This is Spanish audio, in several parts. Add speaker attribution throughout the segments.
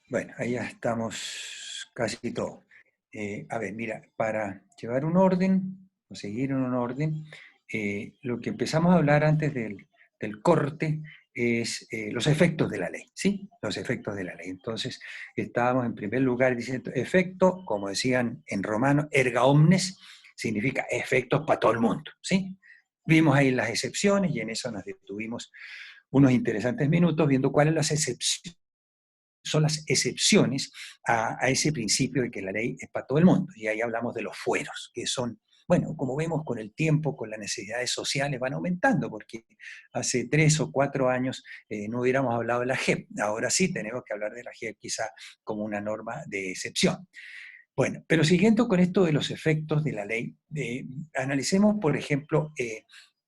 Speaker 1: Bueno, ahí ya estamos casi todo. A ver, mira, para llevar un orden, o seguir en un orden, lo que empezamos a hablar antes del corte es los efectos de la ley, ¿sí? Los efectos de la ley. Entonces, estábamos en primer lugar diciendo efecto, como decían en romano, erga omnes, significa efectos para todo el mundo, ¿sí? Vimos ahí las excepciones y en eso nos detuvimos unos interesantes minutos viendo cuáles son las excepciones a ese principio de que la ley es para todo el mundo. Y ahí hablamos de los fueros, que son, bueno, como vemos con el tiempo, con las necesidades sociales van aumentando, porque hace 3 o 4 años no hubiéramos hablado de la JEP. Ahora sí tenemos que hablar de la JEP quizá como una norma de excepción. Bueno, pero siguiendo con esto de los efectos de la ley, analicemos, por ejemplo,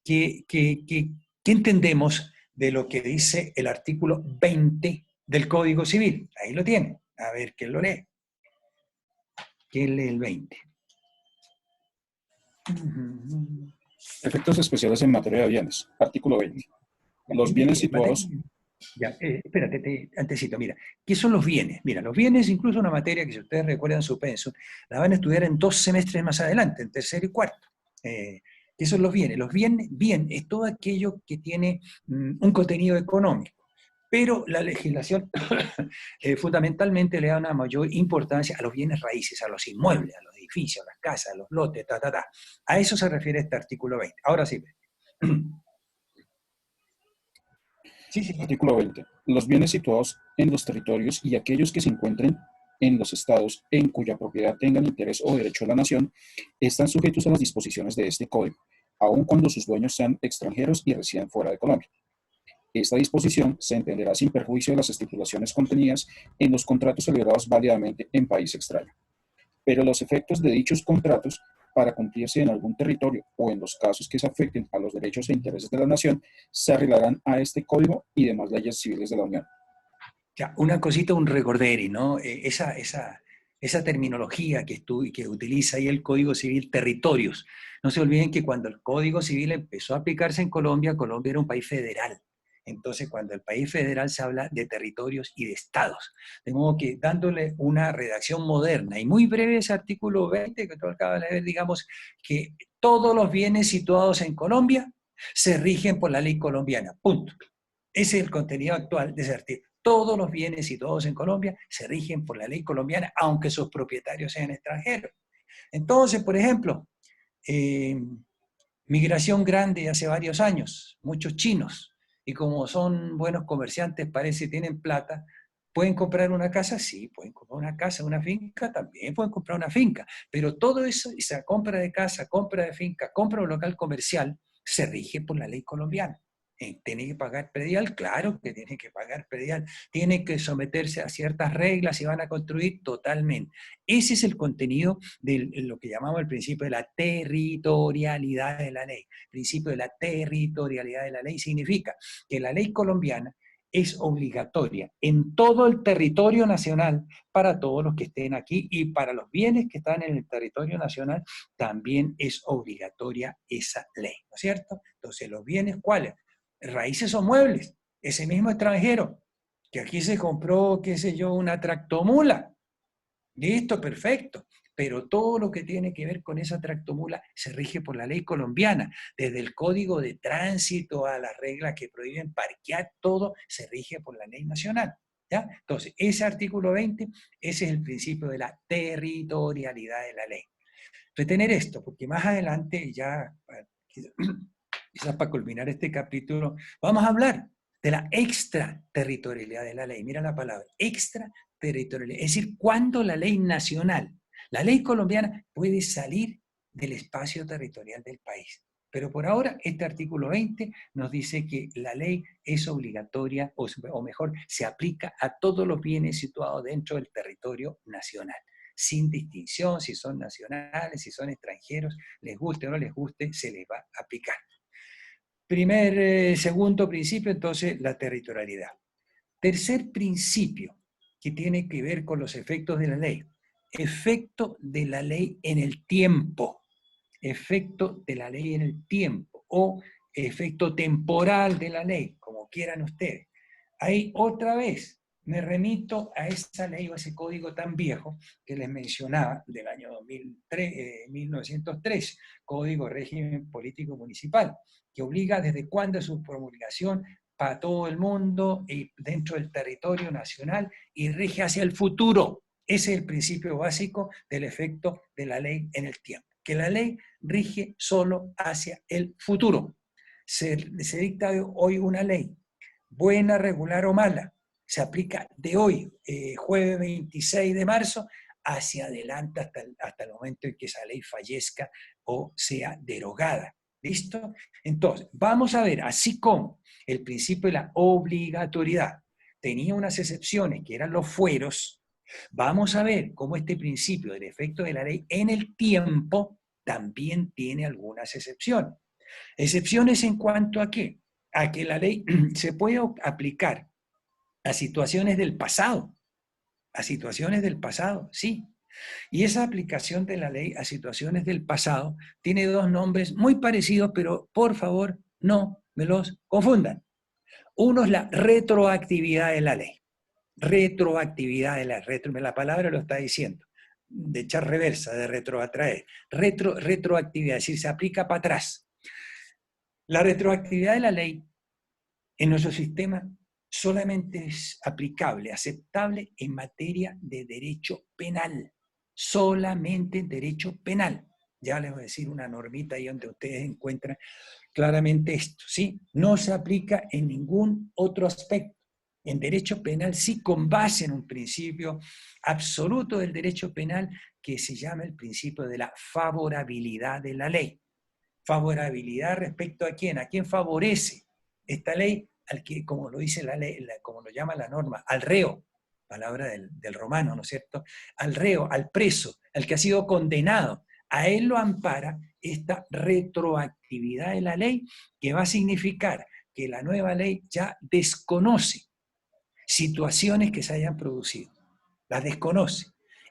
Speaker 1: qué entendemos de lo que dice el artículo 20 del Código Civil. Ahí lo tiene. A ver, ¿quién lo lee? ¿Quién lee el 20?
Speaker 2: Efectos especiales en materia de bienes. Artículo 20. Los bienes situados...
Speaker 1: Ya, espérate, antecito, mira, ¿qué son los bienes? Mira, los bienes, incluso una materia que si ustedes recuerdan su pensum, la van a estudiar en 2 semestres más adelante, en tercero y cuarto. ¿Qué son los bienes? Los bienes, bien, es todo aquello que tiene un contenido económico, pero la legislación fundamentalmente le da una mayor importancia a los bienes raíces, a los inmuebles, a los edificios, a las casas, a los lotes, ta. A eso se refiere este artículo 20. Ahora sí.
Speaker 2: Sí. Artículo 20. Los bienes situados en los territorios y aquellos que se encuentren en los estados en cuya propiedad tengan interés o derecho a la nación están sujetos a las disposiciones de este código, aun cuando sus dueños sean extranjeros y residen fuera de Colombia. Esta disposición se entenderá sin perjuicio de las estipulaciones contenidas en los contratos celebrados válidamente en país extraño. Pero los efectos de dichos contratos para cumplirse en algún territorio o en los casos que se afecten a los derechos e intereses de la nación, se arreglarán a este código y demás leyes civiles de la Unión.
Speaker 1: Ya, una cosita, un recorderi, ¿no? Esa terminología que utiliza ahí el Código Civil, territorios. No se olviden que cuando el Código Civil empezó a aplicarse en Colombia, Colombia era un país federal. Entonces, cuando el país federal se habla de territorios y de estados. De modo que dándole una redacción moderna y muy breve ese artículo 20 que tú acabas de leer, digamos que todos los bienes situados en Colombia se rigen por la ley colombiana. Punto. Ese es el contenido actual de ese artículo. Todos los bienes situados en Colombia se rigen por la ley colombiana, aunque sus propietarios sean extranjeros. Entonces, por ejemplo, migración grande hace varios años, muchos chinos, y como son buenos comerciantes, parece tienen plata, ¿pueden comprar una casa? Sí, pueden comprar una casa, una finca, también pueden comprar una finca, pero todo eso, esa compra de casa, compra de finca, compra de un local comercial, se rige por la ley colombiana. ¿Tiene que pagar predial? Claro que tiene que pagar predial. Tiene que someterse a ciertas reglas y van a construir totalmente. Ese es el contenido de lo que llamamos el principio de la territorialidad de la ley. El principio de la territorialidad de la ley significa que la ley colombiana es obligatoria en todo el territorio nacional para todos los que estén aquí y para los bienes que están en el territorio nacional también es obligatoria esa ley, ¿no es cierto? Entonces, ¿los bienes cuáles? Raíces o muebles. Ese mismo extranjero que aquí se compró, qué sé yo, una tractomula. Listo, perfecto. Pero todo lo que tiene que ver con esa tractomula se rige por la ley colombiana. Desde el código de tránsito a las reglas que prohíben parquear, todo se rige por la ley nacional. ¿Ya? Entonces, ese artículo 20, ese es el principio de la territorialidad de la ley. Retener esto, porque más adelante ya, quizás para culminar este capítulo, vamos a hablar de la extraterritorialidad de la ley. Mira la palabra, extraterritorialidad. Es decir, cuando la ley nacional, la ley colombiana puede salir del espacio territorial del país. Pero por ahora, este artículo 20 nos dice que la ley es obligatoria, o mejor, se aplica a todos los bienes situados dentro del territorio nacional. sin distinción, si son nacionales, si son extranjeros, les guste o no les guste, se les va a aplicar. Segundo principio, entonces, la territorialidad. Tercer principio, que tiene que ver con los efectos de la ley. Efecto de la ley en el tiempo. Efecto de la ley en el tiempo o efecto temporal de la ley, como quieran ustedes. Ahí otra vez me remito a esa ley o a ese código tan viejo que les mencionaba del año 1903, Código Régimen Político Municipal, que obliga desde cuándo es su promulgación para todo el mundo y dentro del territorio nacional y rige hacia el futuro. Ese es el principio básico del efecto de la ley en el tiempo, que la ley rige solo hacia el futuro. Se dicta hoy una ley, buena, regular o mala, se aplica de hoy, jueves 26 de marzo, hacia adelante hasta el momento en que esa ley fallezca o sea derogada. ¿Listo? Entonces, vamos a ver, así como el principio de la obligatoriedad tenía unas excepciones que eran los fueros, vamos a ver cómo este principio del efecto de la ley en el tiempo también tiene algunas excepciones. Excepciones en cuanto a qué? A que la ley se puede aplicar a situaciones del pasado, sí. Y esa aplicación de la ley a situaciones del pasado tiene dos nombres muy parecidos, pero por favor no me los confundan. Uno es la retroactividad de la ley. Retroactividad de la palabra lo está diciendo, de echar reversa, de retroatraer. Retroactividad, es decir, se aplica para atrás. La retroactividad de la ley en nuestro sistema solamente es aplicable, aceptable en materia de derecho penal. Solamente en derecho penal. Ya les voy a decir una normita ahí donde ustedes encuentran claramente esto, ¿sí? No se aplica en ningún otro aspecto. En derecho penal sí, con base en un principio absoluto del derecho penal que se llama el principio de la favorabilidad de la ley. Favorabilidad respecto a quién, a quién favorece esta ley, al que, como lo dice la ley, como lo llama la norma, al reo, palabra del romano, ¿no es cierto? Al reo, al preso, al que ha sido condenado. A él lo ampara esta retroactividad de la ley, que va a significar que la nueva ley ya desconoce situaciones que se hayan producido, las desconoce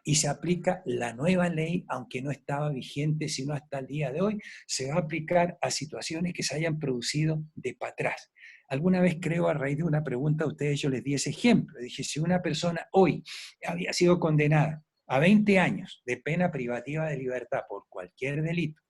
Speaker 1: y se aplica la nueva ley, aunque no estaba vigente sino hasta el día de hoy, se va a aplicar a situaciones que se hayan producido de para atrás. Alguna vez creo, a raíz de una pregunta a ustedes, yo les di ese ejemplo. Dije, si una persona hoy había sido condenada a 20 años de pena privativa de libertad por cualquier delito,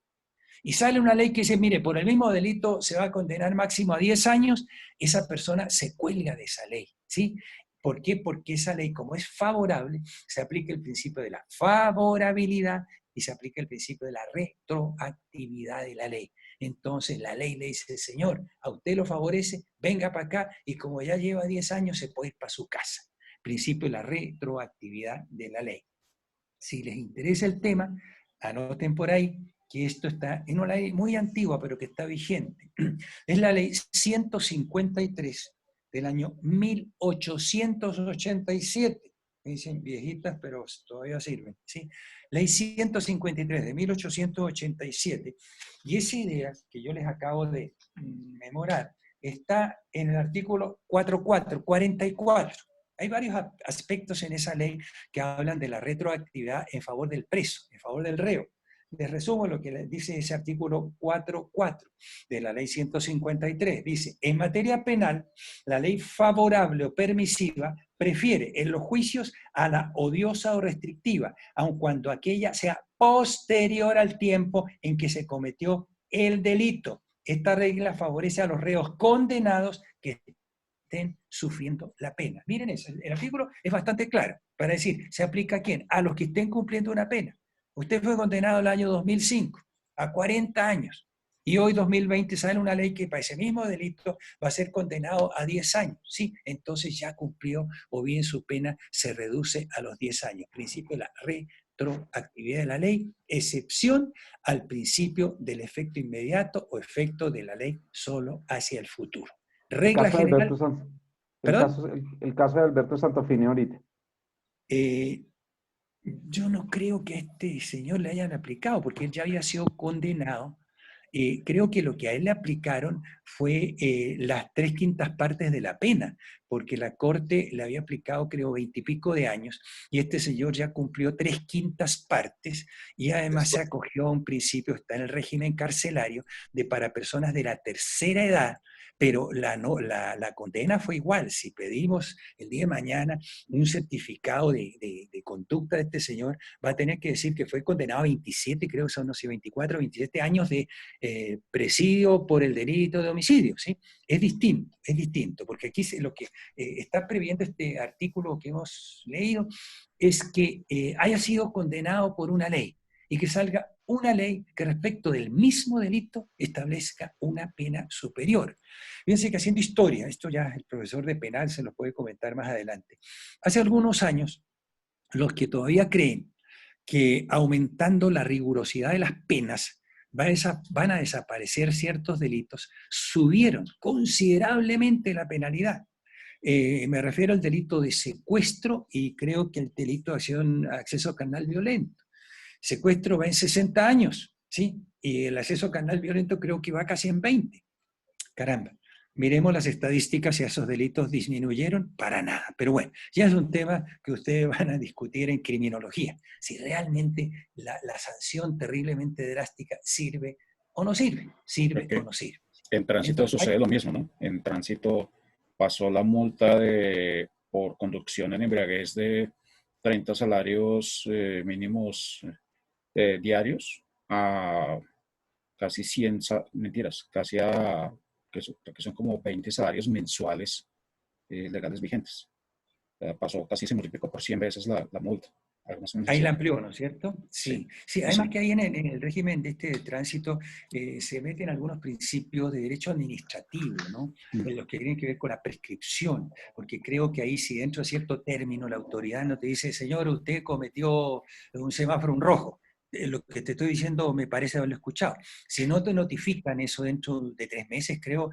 Speaker 1: y sale una ley que dice, mire, por el mismo delito se va a condenar máximo a 10 años, esa persona se cuelga de esa ley, ¿sí? ¿Por qué? Porque esa ley, como es favorable, se aplica el principio de la favorabilidad y se aplica el principio de la retroactividad de la ley. Entonces la ley le dice, señor, a usted lo favorece, venga para acá y como ya lleva 10 años se puede ir para su casa. Principio de la retroactividad de la ley. Si les interesa el tema, anoten por ahí que esto está en una ley muy antigua, pero que está vigente. Es la ley 153 del año 1887. Me dicen viejitas, pero todavía sirven, ¿sí? Ley 153 de 1887. Y esa idea que yo les acabo de memorar está en el artículo 44. Hay varios aspectos en esa ley que hablan de la retroactividad en favor del preso, en favor del reo. Les resumo lo que dice ese artículo 4.4 de la ley 153. Dice, en materia penal, la ley favorable o permisiva prefiere en los juicios a la odiosa o restrictiva, aun cuando aquella sea posterior al tiempo en que se cometió el delito. Esta regla favorece a los reos condenados que estén sufriendo la pena. Miren eso, el artículo es bastante claro para decir, ¿se aplica a quién? A los que estén cumpliendo una pena. Usted fue condenado el año 2005 a 40 años y hoy 2020 sale una ley que para ese mismo delito va a ser condenado a 10 años. Sí, entonces ya cumplió o bien su pena se reduce a los 10 años. Principio de la retroactividad de la ley, excepción al principio del efecto inmediato o efecto de la ley solo hacia el futuro.
Speaker 3: El
Speaker 1: Regla
Speaker 3: caso de
Speaker 1: general,
Speaker 3: Alberto
Speaker 1: ¿perdón?
Speaker 3: el caso de Alberto Santofimio ahorita.
Speaker 1: Eh, Yo no creo que a este señor le hayan aplicado, porque él ya había sido condenado. Creo que lo que a él le aplicaron fue las 3/5 partes de la pena, porque la Corte le había aplicado, creo, 20 y pico de años, y este señor ya cumplió 3/5 partes, y además se acogió a un principio, está en el régimen carcelario, de para personas de la tercera edad, pero no, la condena fue igual. Si pedimos el día de mañana un certificado de conducta de este señor, va a tener que decir que fue condenado a 27, creo que son, no sé, 24 o 27 años de presidio por el delito de homicidio, ¿sí? Es distinto, porque aquí lo que está previendo este artículo que hemos leído es que haya sido condenado por una ley y que salga una ley que respecto del mismo delito establezca una pena superior. Fíjense que haciendo historia, esto ya el profesor de penal se lo puede comentar más adelante, hace algunos años los que todavía creen que aumentando la rigurosidad de las penas van a desaparecer ciertos delitos, subieron considerablemente la penalidad. Me refiero al delito de secuestro y creo que el delito de acceso carnal violento. Secuestro va en 60 años, ¿sí? Y el acceso carnal violento creo que va casi en 20. Caramba, miremos las estadísticas si esos delitos disminuyeron, para nada. Pero bueno, ya es un tema que ustedes van a discutir en criminología, si realmente la sanción terriblemente drástica sirve o
Speaker 2: Porque
Speaker 1: no sirve.
Speaker 2: en tránsito
Speaker 1: Entonces,
Speaker 2: sucede lo mismo, ¿no? En tránsito pasó la multa por conducción en embriaguez de 30 salarios mínimos diarios a casi 100, mentiras, casi a, que son como 20 salarios mensuales legales vigentes. Pasó casi, se multiplicó por 100 veces la multa. Algo más o menos
Speaker 1: ahí
Speaker 2: así.
Speaker 1: la amplió, ¿no es cierto?
Speaker 2: Sí,
Speaker 1: Sí, sí,
Speaker 2: sí,
Speaker 1: además
Speaker 2: sí.
Speaker 1: que ahí en el régimen de este tránsito se meten algunos principios de derecho administrativo, ¿no?
Speaker 2: Mm.
Speaker 1: En los que tienen que ver con la prescripción, porque creo que ahí si dentro de cierto término la autoridad no te dice, señor, usted cometió un semáforo en rojo, lo que te estoy diciendo me parece haberlo escuchado. Si no te notifican eso dentro de 3 meses, creo,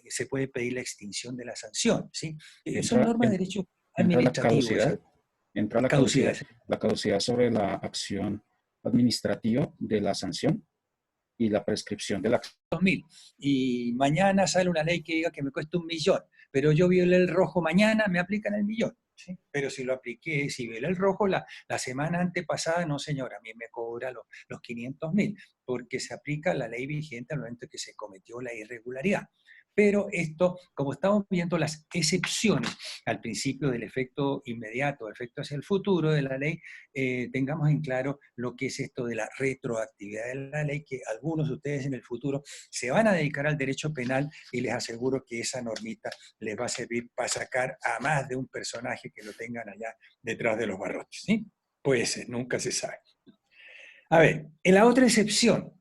Speaker 1: se puede pedir la extinción de la sanción, ¿sí? Son
Speaker 2: Entra,
Speaker 1: normas de derecho
Speaker 2: entra la
Speaker 1: administrativo, esa
Speaker 2: caducidad, entra
Speaker 1: caducidad.
Speaker 2: la caducidad sobre la acción administrativa de la sanción y la prescripción de la acción.
Speaker 1: 2.000. Y mañana sale una ley que diga que me cuesta 1.000.000, pero yo violé el rojo mañana, me aplican el millón. ¿Sí? Pero si lo apliqué, si violé el rojo la semana antepasada, no señora, a mí me cobra los 500.000, porque se aplica la ley vigente al momento que se cometió la irregularidad. Pero esto, como estamos viendo las excepciones al principio del efecto inmediato, efecto hacia el futuro de la ley, tengamos en claro lo que es esto de la retroactividad de la ley, que algunos de ustedes en el futuro se van a dedicar al derecho penal y les aseguro que esa normita les va a servir para sacar a más de un personaje que lo tengan allá detrás de los barrotes. ¿Sí? Puede ser, nunca se sabe. A ver, en la otra excepción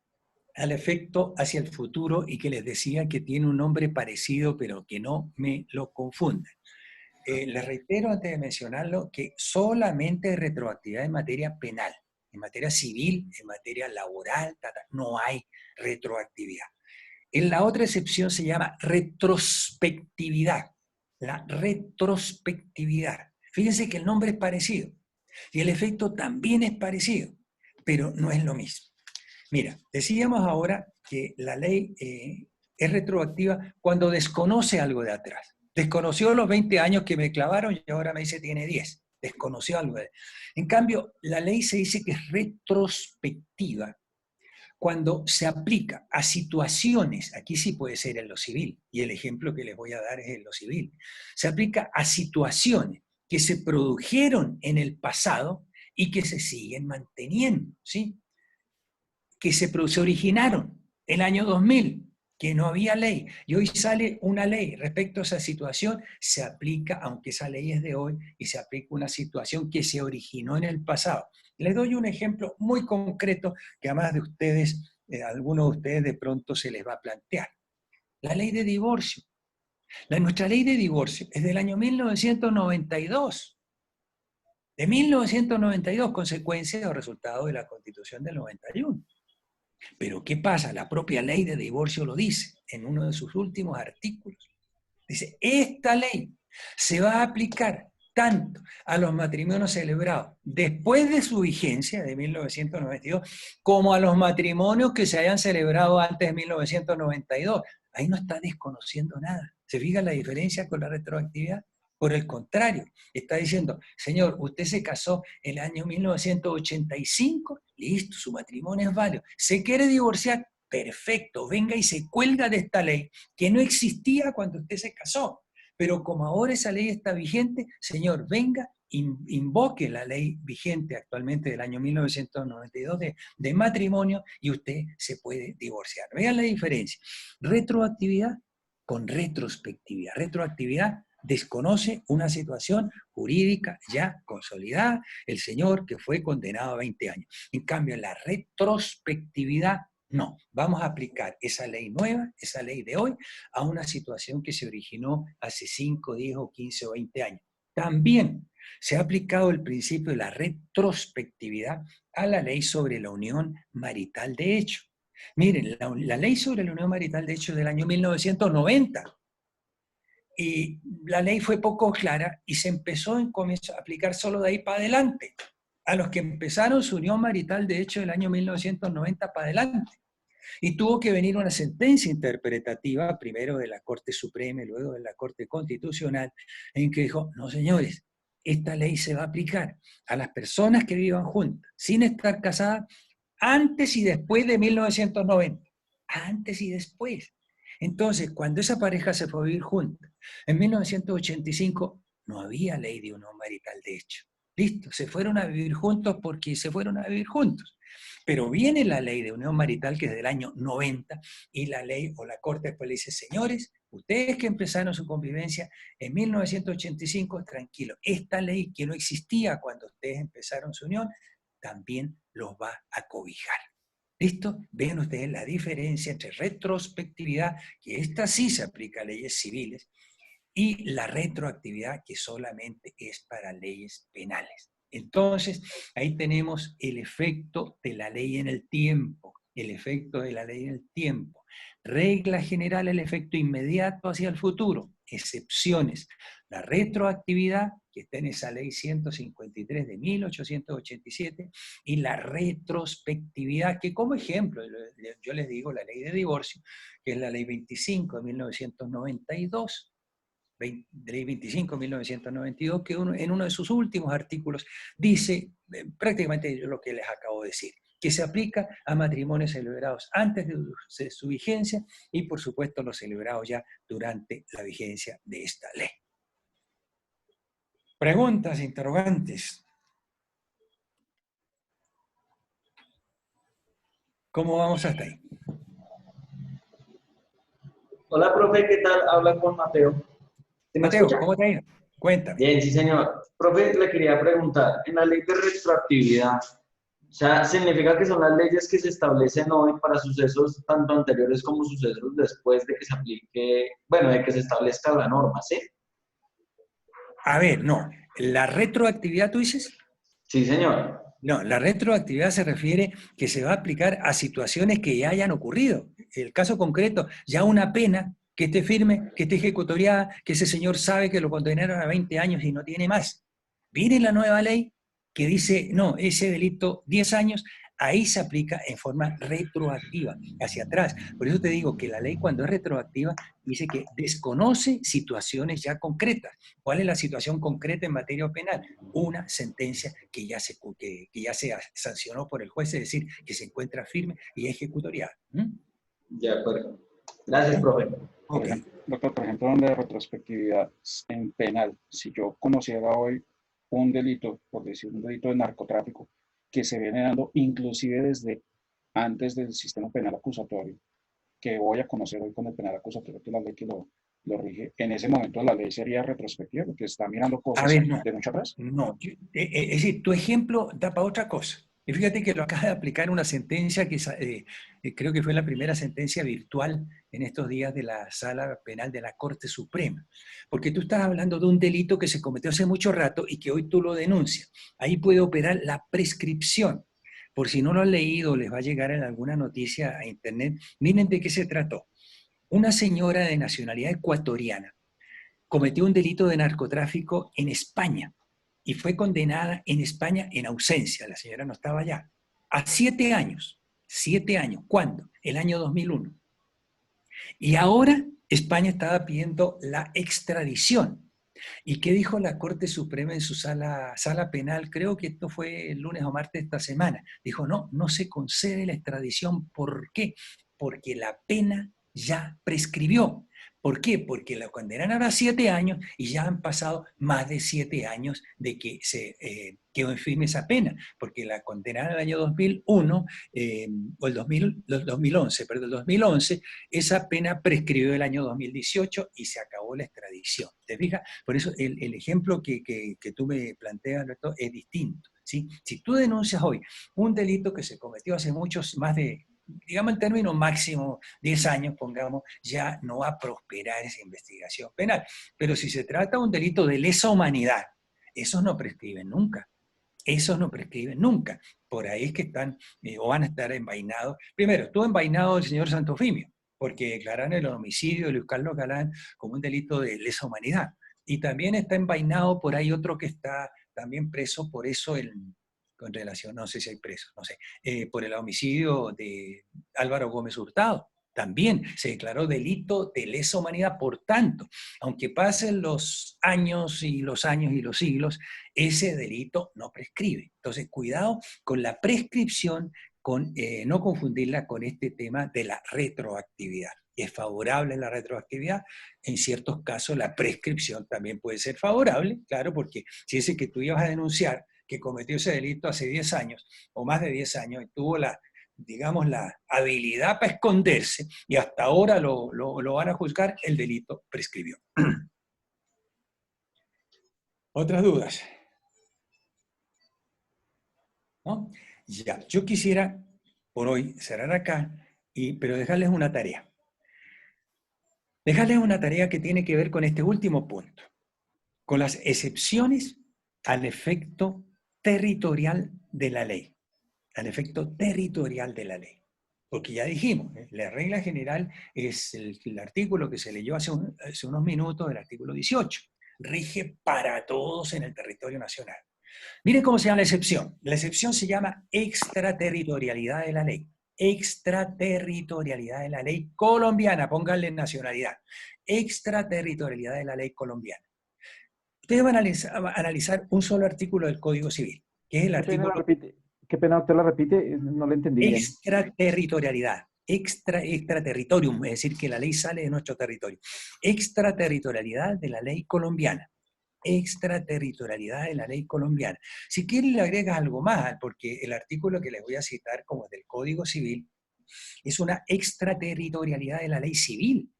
Speaker 1: al efecto hacia el futuro y que les decía que tiene un nombre parecido, pero que no me lo confundan. Les reitero antes de mencionarlo que solamente hay retroactividad en materia penal, en materia civil, en materia laboral, no hay retroactividad. En la otra excepción se llama retrospectividad, la retrospectividad. Fíjense que el nombre es parecido y el efecto también es parecido, pero no es lo mismo. Mira, decíamos ahora que la ley es retroactiva cuando desconoce algo de atrás. Desconoció los 20 años que me clavaron y ahora me dice tiene 10. Desconoció algo de... En cambio, la ley se dice que es retrospectiva cuando se aplica a situaciones, aquí sí puede ser en lo civil, y el ejemplo que les voy a dar es en lo civil, se aplica a situaciones que se produjeron en el pasado y que se siguen manteniendo, ¿sí? Que se originaron el año 2000, que no había ley, y hoy sale una ley respecto a esa situación, se aplica, aunque esa ley es de hoy, y se aplica una situación que se originó en el pasado. Les doy un ejemplo muy concreto que a más de ustedes, algunos de ustedes de pronto se les va a plantear. La ley de divorcio. Nuestra ley de divorcio es del año 1992. De 1992, consecuencia o resultado de la Constitución del 91. Pero ¿qué pasa? La propia ley de divorcio lo dice en uno de sus últimos artículos. Dice, esta ley se va a aplicar tanto a los matrimonios celebrados después de su vigencia de 1992, como a los matrimonios que se hayan celebrado antes de 1992. Ahí no está desconociendo nada. ¿Se fija la diferencia con la retroactividad? Por el contrario, está diciendo, señor, usted se casó en el año 1985, listo, su matrimonio es válido. ¿Se quiere divorciar? Perfecto, venga y se cuelga de esta ley que no existía cuando usted se casó. Pero como ahora esa ley está vigente, señor, venga, invoque la ley vigente actualmente del año 1992 de matrimonio y usted se puede divorciar. Vean la diferencia. Retroactividad con retrospectividad. Retroactividad desconoce una situación jurídica ya consolidada, el señor que fue condenado a 20 años. En cambio, la retrospectividad no, vamos a aplicar esa ley nueva, esa ley de hoy, a una situación que se originó hace 5, 10 o 15 o 20 años. También se ha aplicado el principio de la retrospectividad a la ley sobre la unión marital de hecho. Miren, la ley sobre la unión marital de hecho es del año 1990. Y la ley fue poco clara y se empezó a aplicar solo de ahí para adelante, a los que empezaron su unión marital de hecho del año 1990 para adelante. Y tuvo que venir una sentencia interpretativa, primero de la Corte Suprema y luego de la Corte Constitucional, en que dijo, no señores, esta ley se va a aplicar a las personas que vivan juntas, sin estar casadas, antes y después de 1990. Antes y después. Entonces, cuando esa pareja se fue a vivir juntas, en 1985 no había ley de unión marital de hecho. Listo, se fueron a vivir juntos porque se fueron a vivir juntos. Pero viene la ley de unión marital que es del año 90 y la ley o la corte después le dice, señores, ustedes que empezaron su convivencia en 1985, tranquilo, esta ley que no existía cuando ustedes empezaron su unión, también los va a cobijar. ¿Listo? Ven ustedes la diferencia entre retrospectividad, que esta sí se aplica a leyes civiles, y la retroactividad, que solamente es para leyes penales. Entonces, ahí tenemos el efecto de la ley en el tiempo, el efecto de la ley en el tiempo. Regla general, el efecto inmediato hacia el futuro. Excepciones. La retroactividad, que está en esa ley 153 de 1887, y la retrospectividad, que como ejemplo, yo les digo la ley de divorcio, que es la ley 25 de 1992, ley 25 de 1992, que en uno de sus últimos artículos dice prácticamente lo que les acabo de decir, que se aplica a matrimonios celebrados antes de su vigencia y por supuesto los celebrados ya durante la vigencia de esta ley. Preguntas, interrogantes. ¿Cómo vamos hasta ahí?
Speaker 3: Hola, profe, ¿qué tal? Habla con Mateo. ¿Sí me
Speaker 1: Mateo,
Speaker 3: escucha?
Speaker 1: ¿cómo te ha ido? Cuéntame.
Speaker 3: Bien, sí, señor. Profe, le quería preguntar, en la ley de retroactividad, o sea, significa que son las leyes que se establecen hoy para sucesos tanto anteriores como sucesos después de que se aplique, bueno, de que se establezca la norma, ¿sí?
Speaker 1: A ver, no. ¿La retroactividad tú dices?
Speaker 3: Sí, señor.
Speaker 1: No, la retroactividad se refiere que se va a aplicar a situaciones que ya hayan ocurrido. El caso concreto, ya una pena que esté firme, que esté ejecutoriada, que ese señor sabe que lo condenaron a 20 años y no tiene más. Viene la nueva ley que dice, no, ese delito 10 años, ahí se aplica en forma retroactiva, hacia atrás. Por eso te digo que la ley cuando es retroactiva dice que desconoce situaciones ya concretas. ¿Cuál es la situación concreta en materia penal? Una sentencia que ya se sancionó por el juez, es decir, que se encuentra firme y ejecutoriada.
Speaker 3: De acuerdo. Gracias, profe.
Speaker 2: Por ejemplo, doctor, por ejemplo, donde de retrospectividad en penal, si yo conociera hoy un delito, por decir un delito de narcotráfico, que se viene dando inclusive desde antes del sistema penal acusatorio, que voy a conocer hoy con el penal acusatorio, que es la ley que lo rige, en ese momento la ley sería retrospectiva, porque está mirando
Speaker 1: A
Speaker 2: cosas
Speaker 1: ver, no,
Speaker 2: de mucho atrás.
Speaker 1: no. Es decir, tu ejemplo da para otra cosa. Y fíjate que lo acaba de aplicar una sentencia que creo que fue la primera sentencia virtual en estos días de la Sala Penal de la Corte Suprema. Porque tú estás hablando de un delito que se cometió hace mucho rato y que hoy tú lo denuncias. Ahí puede operar la prescripción. Por si no lo han leído, les va a llegar en alguna noticia a internet. Miren de qué se trató. Una señora de nacionalidad ecuatoriana cometió un delito de narcotráfico en España y fue condenada en España en ausencia, la señora no estaba allá, a 7 años. 7 años. ¿Cuándo? El año 2001. Y ahora España estaba pidiendo la extradición. ¿Y qué dijo la Corte Suprema en su sala penal? Creo que esto fue el lunes o martes de esta semana. Dijo, no, no se concede la extradición. ¿Por qué? Porque la pena ya prescribió. ¿Por qué? Porque la condenaron a 7 años y ya han pasado más de 7 años de que se quedó en firme esa pena, porque la condenaron en el año 2001, o el 2011, perdón, el 2011, esa pena prescribió el año 2018 y se acabó la extradición. ¿Te fijas? Por eso el ejemplo que tú me planteas, Alberto, es distinto. ¿Sí? Si tú denuncias hoy un delito que se cometió hace muchos, más de, digamos el término máximo, 10 años, pongamos, ya no va a prosperar esa investigación penal. Pero si se trata de un delito de lesa humanidad, esos no prescriben nunca. Esos no prescriben nunca. Por ahí es que están, o van a estar envainados. Primero, estuvo envainado el señor Santofimio, porque declararon el homicidio de Luis Carlos Galán como un delito de lesa humanidad. Y también está envainado por ahí otro que está también preso por eso, con relación, no sé si hay presos, no sé, por el homicidio de Álvaro Gómez Hurtado. También se declaró delito de lesa humanidad. Por tanto, aunque pasen los años y los años y los siglos, ese delito no prescribe. Entonces, cuidado con la prescripción, con no confundirla con este tema de la retroactividad. Es favorable la retroactividad, en ciertos casos la prescripción también puede ser favorable, claro, porque si ese que tú ibas a denunciar, que cometió ese delito hace 10 años o más de 10 años y tuvo la, digamos, la habilidad para esconderse y hasta ahora lo van a juzgar, el delito prescribió. ¿Otras dudas? ¿No? Ya, yo quisiera por hoy cerrar acá, pero dejarles una tarea. Dejarles una tarea que tiene que ver con este último punto, con las excepciones al efecto territorial de la ley, al efecto territorial de la ley. Porque ya dijimos, la regla general es el artículo que se leyó hace unos minutos, el artículo 18, rige para todos en el territorio nacional. Miren cómo se llama la excepción. La excepción se llama extraterritorialidad de la ley. Extraterritorialidad de la ley colombiana, pónganle nacionalidad. Extraterritorialidad de la ley colombiana. Ustedes van a analizar un solo artículo del Código Civil, que es el artículo...
Speaker 4: Qué pena, usted la repite, no le entendí bien.
Speaker 1: Extraterritorialidad. Extraterritorium, es decir, que la ley sale de nuestro territorio. Extraterritorialidad de la ley colombiana. Extraterritorialidad de la ley colombiana. Si quieren le agregas algo más, porque el artículo que les voy a citar como del Código Civil es una extraterritorialidad de la ley civil,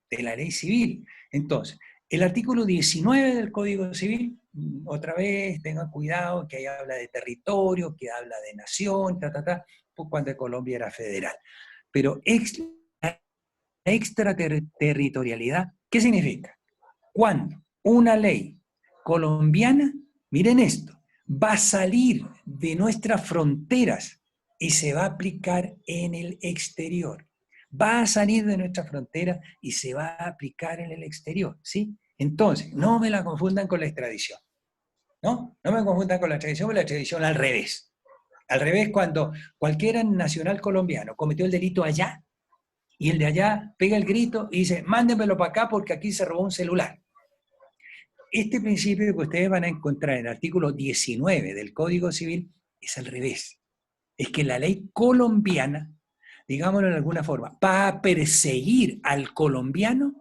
Speaker 1: de la ley civil. Entonces, el artículo 19 del Código Civil, otra vez, tengan cuidado, que ahí habla de territorio, que habla de nación, pues cuando Colombia era federal. Pero extraterritorialidad, ¿qué significa? Cuando una ley colombiana, miren esto, va a salir de nuestras fronteras y se va a aplicar en el exterior. Va a salir de nuestra frontera y se va a aplicar en el exterior, ¿sí? Entonces, no me la confundan con la extradición, ¿no? No me confundan con la extradición al revés. Al revés, cuando cualquier nacional colombiano cometió el delito allá, y el de allá pega el grito y dice, mándenmelo para acá porque aquí se robó un celular. Este principio que ustedes van a encontrar en el artículo 19 del Código Civil es al revés. Es que la ley colombiana, digámoslo de alguna forma, va a perseguir al colombiano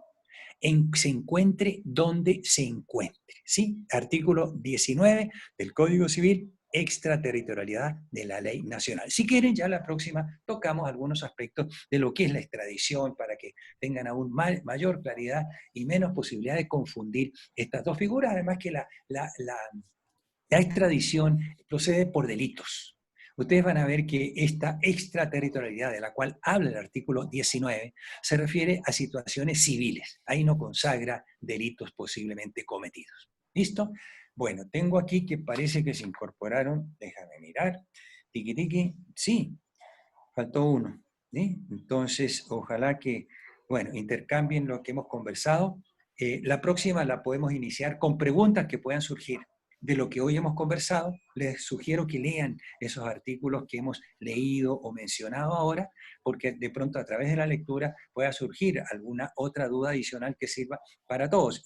Speaker 1: se encuentre donde se encuentre. ¿Sí? Artículo 19 del Código Civil, extraterritorialidad de la ley nacional. Si quieren, ya la próxima tocamos algunos aspectos de lo que es la extradición para que tengan aún mayor claridad y menos posibilidad de confundir estas dos figuras. Además que la extradición procede por delitos. Ustedes van a ver que esta extraterritorialidad de la cual habla el artículo 19 se refiere a situaciones civiles. Ahí no consagra delitos posiblemente cometidos. ¿Listo? Bueno, tengo aquí que parece que se incorporaron, déjame mirar, tiki tiki, sí, faltó uno. ¿Sí? Entonces, ojalá que, bueno, intercambien lo que hemos conversado. La próxima la podemos iniciar con preguntas que puedan surgir de lo que hoy hemos conversado. Les sugiero que lean esos artículos que hemos leído o mencionado ahora, porque de pronto a través de la lectura pueda surgir alguna otra duda adicional que sirva para todos.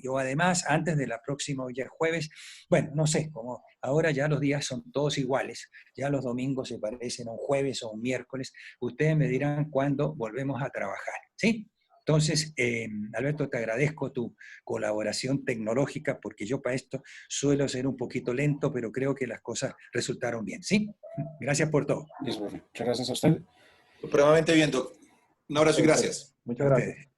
Speaker 1: O además, antes de la próxima, ya jueves, bueno, no sé, como ahora ya los días son todos iguales, ya los domingos se parecen a un jueves o un miércoles, ustedes me dirán cuándo volvemos a trabajar, ¿sí? Entonces, Alberto, te agradezco tu colaboración tecnológica, porque yo para esto suelo ser un poquito lento, pero creo que las cosas resultaron bien, ¿sí? Gracias por todo.
Speaker 2: Listo, profe. Muchas gracias a usted.
Speaker 5: Supremamente bien, Doc. Un abrazo y gracias.
Speaker 4: Muchas
Speaker 1: A
Speaker 4: gracias.
Speaker 1: ustedes.